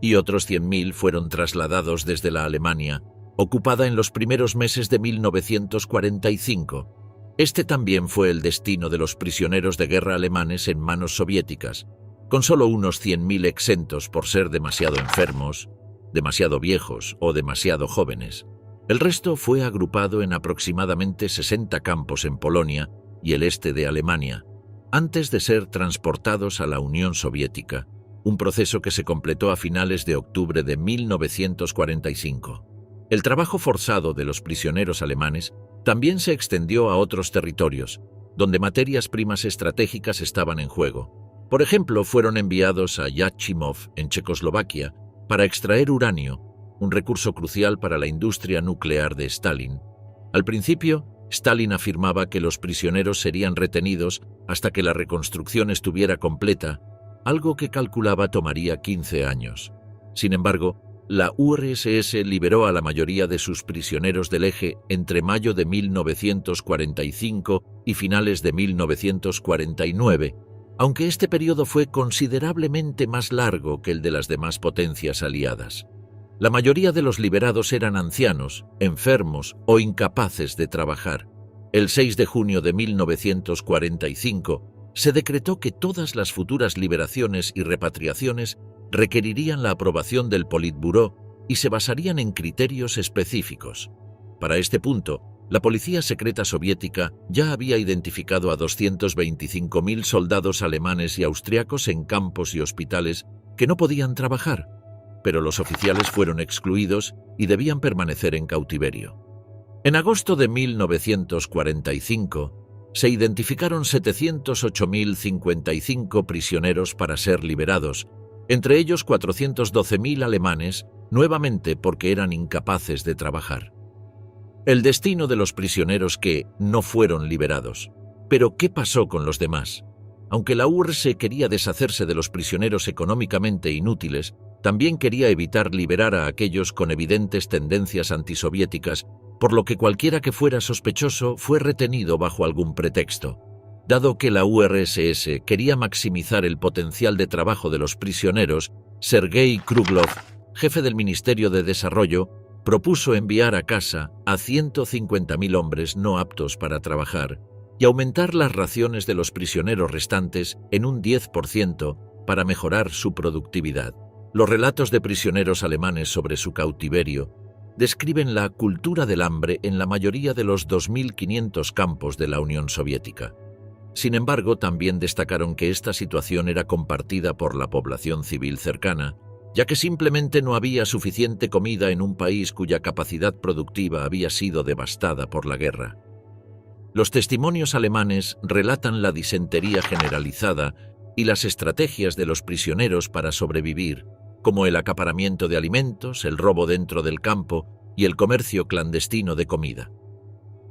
y otros 100.000 fueron trasladados desde la Alemania, ocupada en los primeros meses de 1945. Este también fue el destino de los prisioneros de guerra alemanes en manos soviéticas, con solo unos 100.000 exentos por ser demasiado enfermos, demasiado viejos o demasiado jóvenes. El resto fue agrupado en aproximadamente 60 campos en Polonia y el este de Alemania, antes de ser transportados a la Unión Soviética, un proceso que se completó a finales de octubre de 1945. El trabajo forzado de los prisioneros alemanes también se extendió a otros territorios, donde materias primas estratégicas estaban en juego. Por ejemplo, fueron enviados a Yachimov, en Checoslovaquia, para extraer uranio, un recurso crucial para la industria nuclear de Stalin. Al principio, Stalin afirmaba que los prisioneros serían retenidos hasta que la reconstrucción estuviera completa, algo que calculaba tomaría 15 años. Sin embargo, la URSS liberó a la mayoría de sus prisioneros del eje entre mayo de 1945 y finales de 1949, aunque este periodo fue considerablemente más largo que el de las demás potencias aliadas. La mayoría de los liberados eran ancianos, enfermos o incapaces de trabajar. El 6 de junio de 1945 se decretó que todas las futuras liberaciones y repatriaciones requerirían la aprobación del Politburó y se basarían en criterios específicos. Para este punto, la policía secreta soviética ya había identificado a 225.000 soldados alemanes y austriacos en campos y hospitales que no podían trabajar, pero los oficiales fueron excluidos y debían permanecer en cautiverio. En agosto de 1945, se identificaron 708.055 prisioneros para ser liberados, entre ellos 412.000 alemanes, nuevamente porque eran incapaces de trabajar. El destino de los prisioneros que no fueron liberados. Pero, ¿qué pasó con los demás? Aunque la URSS quería deshacerse de los prisioneros económicamente inútiles, también quería evitar liberar a aquellos con evidentes tendencias antisoviéticas, por lo que cualquiera que fuera sospechoso fue retenido bajo algún pretexto. Dado que la URSS quería maximizar el potencial de trabajo de los prisioneros, Sergei Kruglov, jefe del Ministerio de Desarrollo, propuso enviar a casa a 150.000 hombres no aptos para trabajar y aumentar las raciones de los prisioneros restantes en un 10% para mejorar su productividad. Los relatos de prisioneros alemanes sobre su cautiverio describen la cultura del hambre en la mayoría de los 2.500 campos de la Unión Soviética. Sin embargo, también destacaron que esta situación era compartida por la población civil cercana, ya que simplemente no había suficiente comida en un país cuya capacidad productiva había sido devastada por la guerra. Los testimonios alemanes relatan la disentería generalizada y las estrategias de los prisioneros para sobrevivir, como el acaparamiento de alimentos, el robo dentro del campo y el comercio clandestino de comida.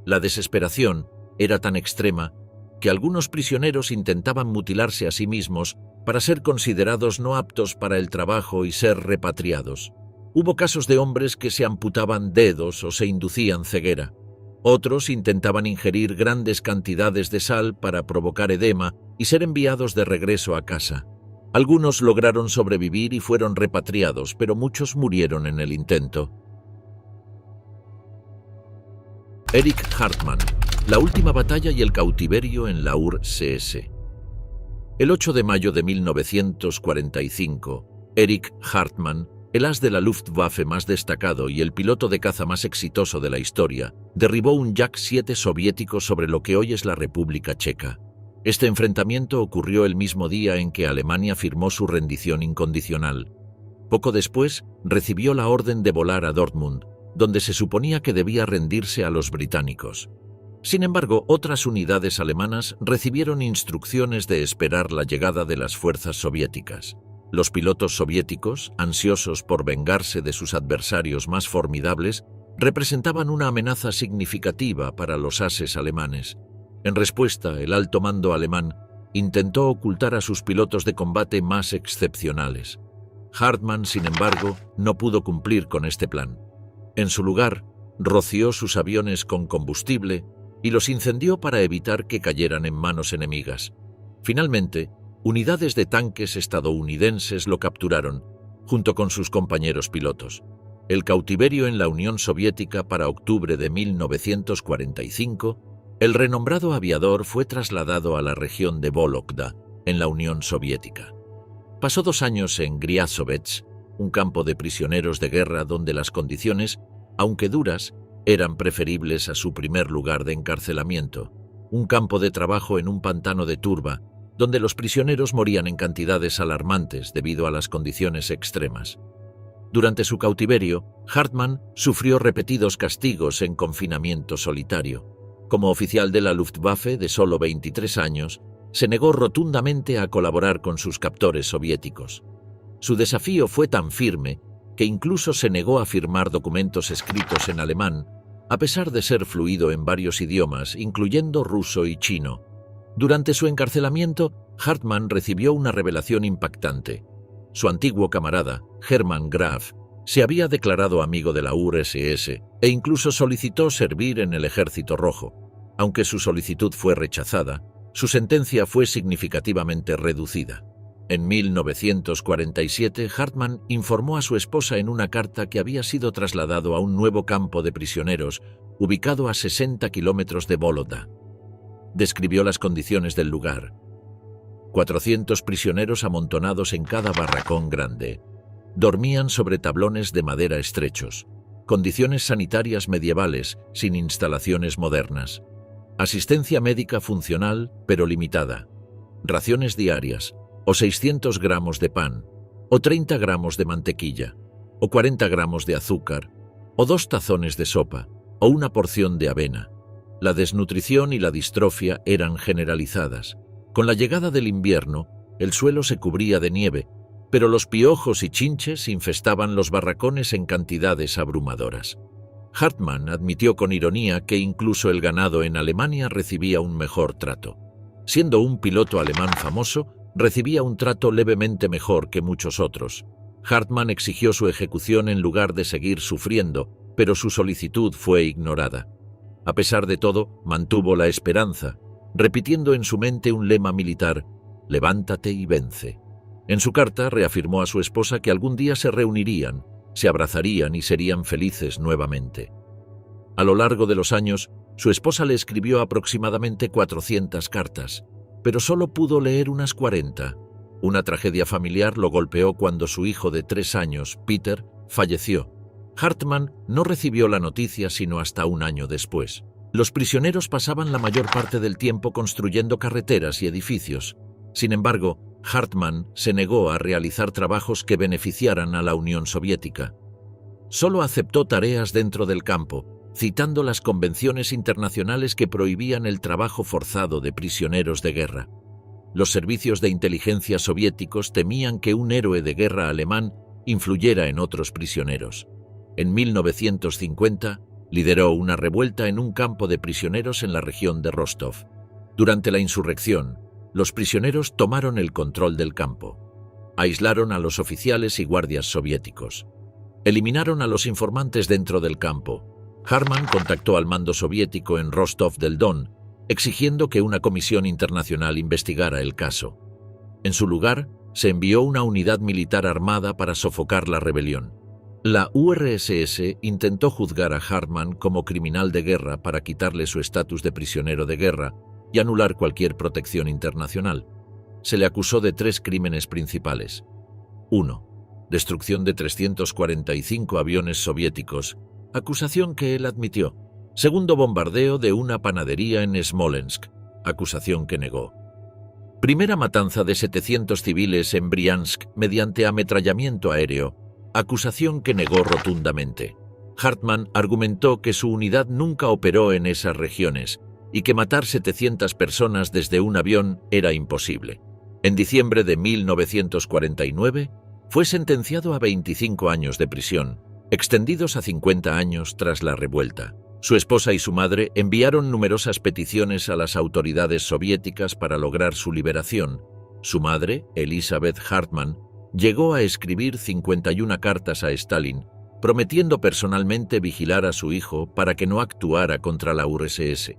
La desesperación era tan extrema que algunos prisioneros intentaban mutilarse a sí mismos para ser considerados no aptos para el trabajo y ser repatriados. Hubo casos de hombres que se amputaban dedos o se inducían ceguera. Otros intentaban ingerir grandes cantidades de sal para provocar edema y ser enviados de regreso a casa. Algunos lograron sobrevivir y fueron repatriados, pero muchos murieron en el intento. Erich Hartmann, la última batalla y el cautiverio en la URSS. El 8 de mayo de 1945, Erich Hartmann, el as de la Luftwaffe más destacado y el piloto de caza más exitoso de la historia, derribó un Jak-7 soviético sobre lo que hoy es la República Checa. Este enfrentamiento ocurrió el mismo día en que Alemania firmó su rendición incondicional. Poco después, recibió la orden de volar a Dortmund, donde se suponía que debía rendirse a los británicos. Sin embargo, otras unidades alemanas recibieron instrucciones de esperar la llegada de las fuerzas soviéticas. Los pilotos soviéticos, ansiosos por vengarse de sus adversarios más formidables, representaban una amenaza significativa para los ases alemanes. En respuesta, el alto mando alemán intentó ocultar a sus pilotos de combate más excepcionales. Hartmann, sin embargo, no pudo cumplir con este plan. En su lugar, roció sus aviones con combustible y los incendió para evitar que cayeran en manos enemigas. Finalmente, unidades de tanques estadounidenses lo capturaron, junto con sus compañeros pilotos. El cautiverio en la Unión Soviética para octubre de 1945, el renombrado aviador fue trasladado a la región de Vologda, en la Unión Soviética. Pasó 2 años en Griazovets, un campo de prisioneros de guerra donde las condiciones, aunque duras, eran preferibles a su primer lugar de encarcelamiento, un campo de trabajo en un pantano de turba, donde los prisioneros morían en cantidades alarmantes debido a las condiciones extremas. Durante su cautiverio, Hartmann sufrió repetidos castigos en confinamiento solitario. Como oficial de la Luftwaffe de solo 23 años, se negó rotundamente a colaborar con sus captores soviéticos. Su desafío fue tan firme que incluso se negó a firmar documentos escritos en alemán, a pesar de ser fluido en varios idiomas, incluyendo ruso y chino. Durante su encarcelamiento, Hartmann recibió una revelación impactante. Su antiguo camarada, Hermann Graf, se había declarado amigo de la URSS e incluso solicitó servir en el Ejército Rojo. Aunque su solicitud fue rechazada, su sentencia fue significativamente reducida. En 1947, Hartmann informó a su esposa en una carta que había sido trasladado a un nuevo campo de prisioneros, ubicado a 60 kilómetros de Vologda. Describió las condiciones del lugar. 400 prisioneros amontonados en cada barracón grande. Dormían sobre tablones de madera estrechos. Condiciones sanitarias medievales, sin instalaciones modernas. Asistencia médica funcional, pero limitada. Raciones diarias, o 600 gramos de pan, o 30 gramos de mantequilla, o 40 gramos de azúcar, o 2 tazones de sopa, o una porción de avena. La desnutrición y la distrofia eran generalizadas. Con la llegada del invierno, el suelo se cubría de nieve, pero los piojos y chinches infestaban los barracones en cantidades abrumadoras. Hartmann admitió con ironía que incluso el ganado en Alemania recibía un mejor trato. Siendo un piloto alemán famoso, recibía un trato levemente mejor que muchos otros. Hartmann exigió su ejecución en lugar de seguir sufriendo, pero su solicitud fue ignorada. A pesar de todo, mantuvo la esperanza, repitiendo en su mente un lema militar: «Levántate y vence». En su carta reafirmó a su esposa que algún día se reunirían, se abrazarían y serían felices nuevamente. A lo largo de los años, su esposa le escribió aproximadamente 400 cartas, pero solo pudo leer unas 40. Una tragedia familiar lo golpeó cuando su hijo de 3 años, Peter, falleció. Hartmann no recibió la noticia sino hasta un año después. Los prisioneros pasaban la mayor parte del tiempo construyendo carreteras y edificios. Sin embargo, Hartmann se negó a realizar trabajos que beneficiaran a la Unión Soviética. Solo aceptó tareas dentro del campo, citando las convenciones internacionales que prohibían el trabajo forzado de prisioneros de guerra. Los servicios de inteligencia soviéticos temían que un héroe de guerra alemán influyera en otros prisioneros. En 1950, lideró una revuelta en un campo de prisioneros en la región de Rostov. Durante la insurrección, los prisioneros tomaron el control del campo. Aislaron a los oficiales y guardias soviéticos. Eliminaron a los informantes dentro del campo. Hartmann contactó al mando soviético en Rostov del Don, exigiendo que una comisión internacional investigara el caso. En su lugar, se envió una unidad militar armada para sofocar la rebelión. La URSS intentó juzgar a Hartmann como criminal de guerra para quitarle su estatus de prisionero de guerra y anular cualquier protección internacional. Se le acusó de 3 crímenes principales. 1. Destrucción de 345 aviones soviéticos, acusación que él admitió. Segundo, bombardeo de una panadería en Smolensk, acusación que negó. Primera matanza de 700 civiles en Briansk mediante ametrallamiento aéreo, acusación que negó rotundamente. Hartmann argumentó que su unidad nunca operó en esas regiones y que matar 700 personas desde un avión era imposible. En diciembre de 1949, fue sentenciado a 25 años de prisión, extendidos a 50 años tras la revuelta. Su esposa y su madre enviaron numerosas peticiones a las autoridades soviéticas para lograr su liberación. Su madre, Elisabeth Hartmann, llegó a escribir 51 cartas a Stalin, prometiendo personalmente vigilar a su hijo para que no actuara contra la URSS.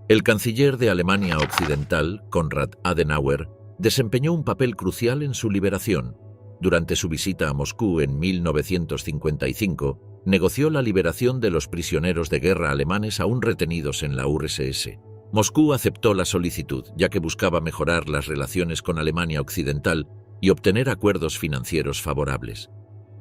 El canciller de Alemania Occidental, Konrad Adenauer, desempeñó un papel crucial en su liberación. Durante su visita a Moscú en 1955, negoció la liberación de los prisioneros de guerra alemanes aún retenidos en la URSS. Moscú aceptó la solicitud, ya que buscaba mejorar las relaciones con Alemania Occidental y obtener acuerdos financieros favorables.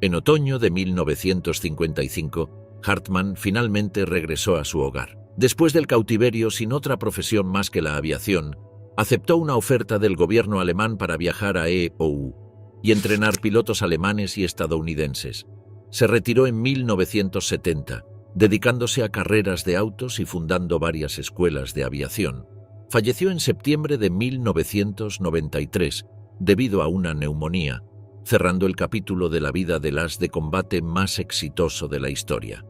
En otoño de 1955, Hartmann finalmente regresó a su hogar. Después del cautiverio sin otra profesión más que la aviación, aceptó una oferta del gobierno alemán para viajar a EOU y entrenar pilotos alemanes y estadounidenses. Se retiró en 1970, dedicándose a carreras de autos y fundando varias escuelas de aviación. Falleció en septiembre de 1993 debido a una neumonía, cerrando el capítulo de la vida del as de combate más exitoso de la historia.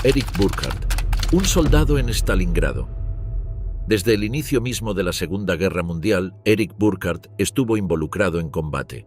Erich Burkhardt, un soldado en Stalingrado. Desde el inicio mismo de la Segunda Guerra Mundial, Erich Burkhardt estuvo involucrado en combate.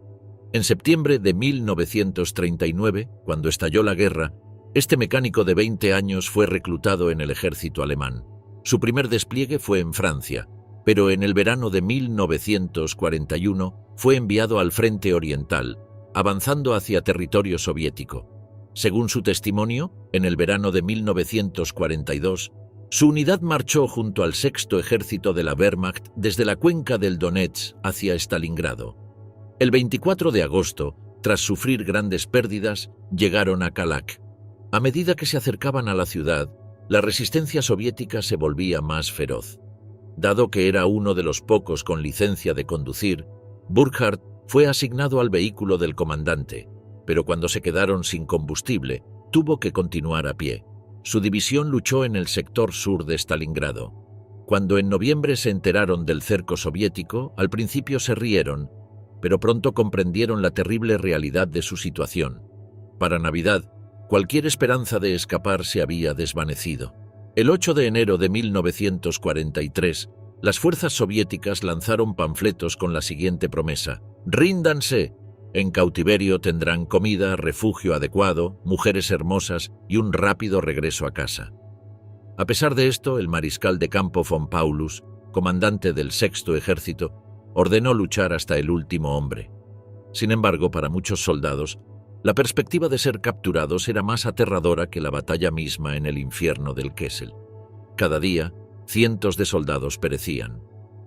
En septiembre de 1939, cuando estalló la guerra, este mecánico de 20 años fue reclutado en el ejército alemán. Su primer despliegue fue en Francia, pero en el verano de 1941 fue enviado al Frente Oriental, avanzando hacia territorio soviético. Según su testimonio, en el verano de 1942, su unidad marchó junto al Sexto Ejército de la Wehrmacht desde la cuenca del Donetsk hacia Stalingrado. El 24 de agosto, tras sufrir grandes pérdidas, llegaron a Kalach. A medida que se acercaban a la ciudad, la resistencia soviética se volvía más feroz. Dado que era uno de los pocos con licencia de conducir, Burkhardt fue asignado al vehículo del comandante, pero cuando se quedaron sin combustible, tuvo que continuar a pie. Su división luchó en el sector sur de Stalingrado. Cuando en noviembre se enteraron del cerco soviético, al principio se rieron, pero pronto comprendieron la terrible realidad de su situación. Para Navidad, Cualquier esperanza de escapar se había desvanecido. El 8 de enero de 1943, las fuerzas soviéticas lanzaron panfletos con la siguiente promesa: «Ríndanse. En cautiverio tendrán comida, refugio adecuado, mujeres hermosas y un rápido regreso a casa». A pesar de esto, el mariscal de campo von Paulus, comandante del Sexto Ejército, ordenó luchar hasta el último hombre. Sin embargo, para muchos soldados, la perspectiva de ser capturados era más aterradora que la batalla misma en el infierno del Kessel. Cada día, cientos de soldados perecían.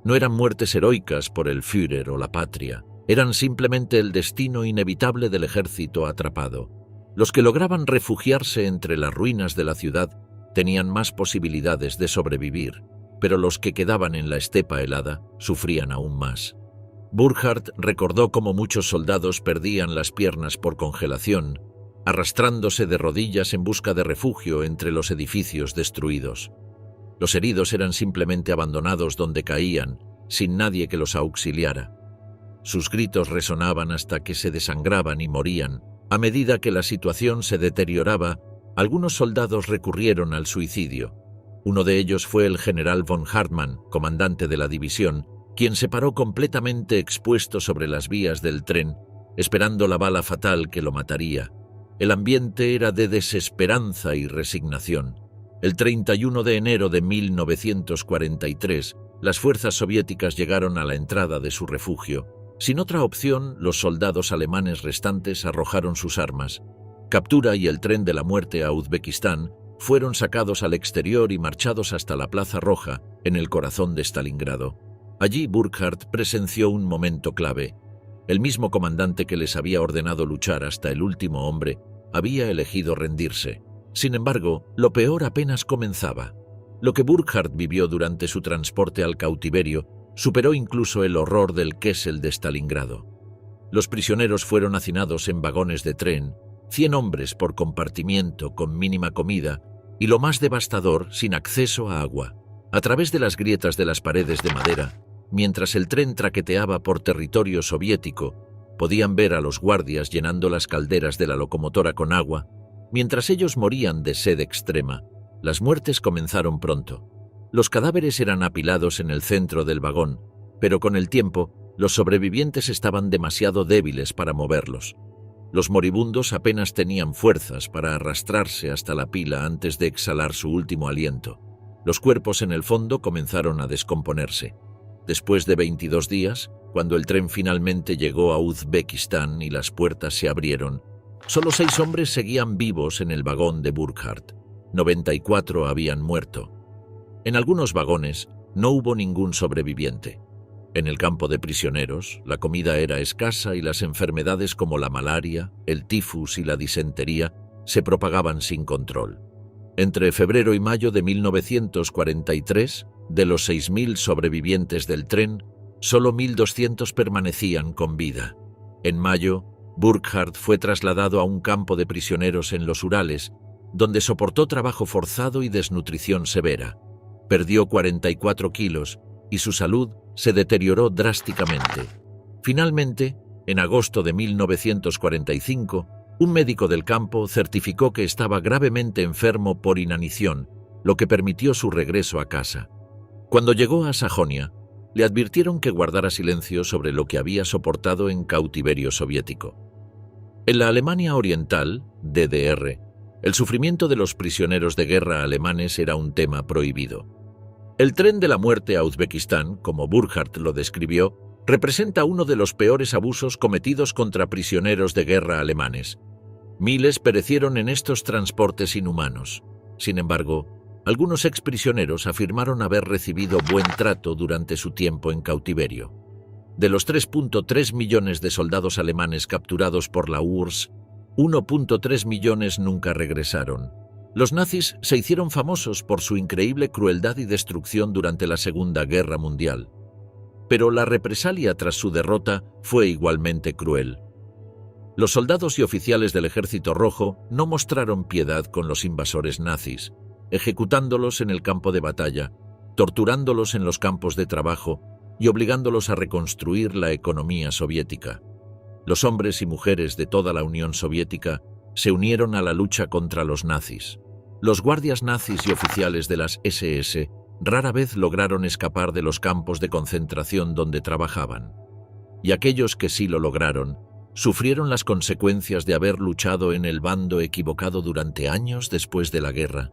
No eran muertes heroicas por el Führer o la patria, eran simplemente el destino inevitable del ejército atrapado. Los que lograban refugiarse entre las ruinas de la ciudad tenían más posibilidades de sobrevivir, pero los que quedaban en la estepa helada sufrían aún más. Burckhardt recordó cómo muchos soldados perdían las piernas por congelación, arrastrándose de rodillas en busca de refugio entre los edificios destruidos. Los heridos eran simplemente abandonados donde caían, sin nadie que los auxiliara. Sus gritos resonaban hasta que se desangraban y morían. A medida que la situación se deterioraba, algunos soldados recurrieron al suicidio. Uno de ellos fue el general von Hartmann, comandante de la división, quien se paró completamente expuesto sobre las vías del tren, esperando la bala fatal que lo mataría. El ambiente era de desesperanza y resignación. El 31 de enero de 1943, las fuerzas soviéticas llegaron a la entrada de su refugio. Sin otra opción, los soldados alemanes restantes arrojaron sus armas. Captura y el tren de la muerte a Uzbekistán fueron sacados al exterior y marchados hasta la Plaza Roja, en el corazón de Stalingrado. Allí Burckhardt presenció un momento clave. El mismo comandante que les había ordenado luchar hasta el último hombre había elegido rendirse. Sin embargo, lo peor apenas comenzaba. Lo que Burckhardt vivió durante su transporte al cautiverio superó incluso el horror del Kessel de Stalingrado. Los prisioneros fueron hacinados en vagones de tren, 100 hombres por compartimiento con mínima comida y, lo más devastador, sin acceso a agua. A través de las grietas de las paredes de madera, mientras el tren traqueteaba por territorio soviético, podían ver a los guardias llenando las calderas de la locomotora con agua. Mientras ellos morían de sed extrema, las muertes comenzaron pronto. Los cadáveres eran apilados en el centro del vagón, pero con el tiempo, los sobrevivientes estaban demasiado débiles para moverlos. Los moribundos apenas tenían fuerzas para arrastrarse hasta la pila antes de exhalar su último aliento. Los cuerpos en el fondo comenzaron a descomponerse. Después de 22 días, cuando el tren finalmente llegó a Uzbekistán y las puertas se abrieron, solo 6 hombres seguían vivos en el vagón de Burckhardt. 94 habían muerto. En algunos vagones no hubo ningún sobreviviente. En el campo de prisioneros, la comida era escasa y las enfermedades como la malaria, el tifus y la disentería se propagaban sin control. Entre febrero y mayo de 1943, de los 6.000 sobrevivientes del tren, solo 1.200 permanecían con vida. En mayo, Burckhardt fue trasladado a un campo de prisioneros en los Urales, donde soportó trabajo forzado y desnutrición severa. Perdió 44 kilos y su salud se deterioró drásticamente. Finalmente, en agosto de 1945, un médico del campo certificó que estaba gravemente enfermo por inanición, lo que permitió su regreso a casa. Cuando llegó a Sajonia, le advirtieron que guardara silencio sobre lo que había soportado en cautiverio soviético. En la Alemania Oriental, DDR, el sufrimiento de los prisioneros de guerra alemanes era un tema prohibido. El tren de la muerte a Uzbekistán, como Burckhardt lo describió, representa uno de los peores abusos cometidos contra prisioneros de guerra alemanes. Miles perecieron en estos transportes inhumanos. Sin embargo, algunos exprisioneros afirmaron haber recibido buen trato durante su tiempo en cautiverio. De los 3.3 millones de soldados alemanes capturados por la URSS, 1.3 millones nunca regresaron. Los nazis se hicieron famosos por su increíble crueldad y destrucción durante la Segunda Guerra Mundial. Pero la represalia tras su derrota fue igualmente cruel. Los soldados y oficiales del Ejército Rojo no mostraron piedad con los invasores nazis, ejecutándolos en el campo de batalla, torturándolos en los campos de trabajo y obligándolos a reconstruir la economía soviética. Los hombres y mujeres de toda la Unión Soviética se unieron a la lucha contra los nazis. Los guardias nazis y oficiales de las SS rara vez lograron escapar de los campos de concentración donde trabajaban. Y aquellos que sí lo lograron, sufrieron las consecuencias de haber luchado en el bando equivocado durante años después de la guerra.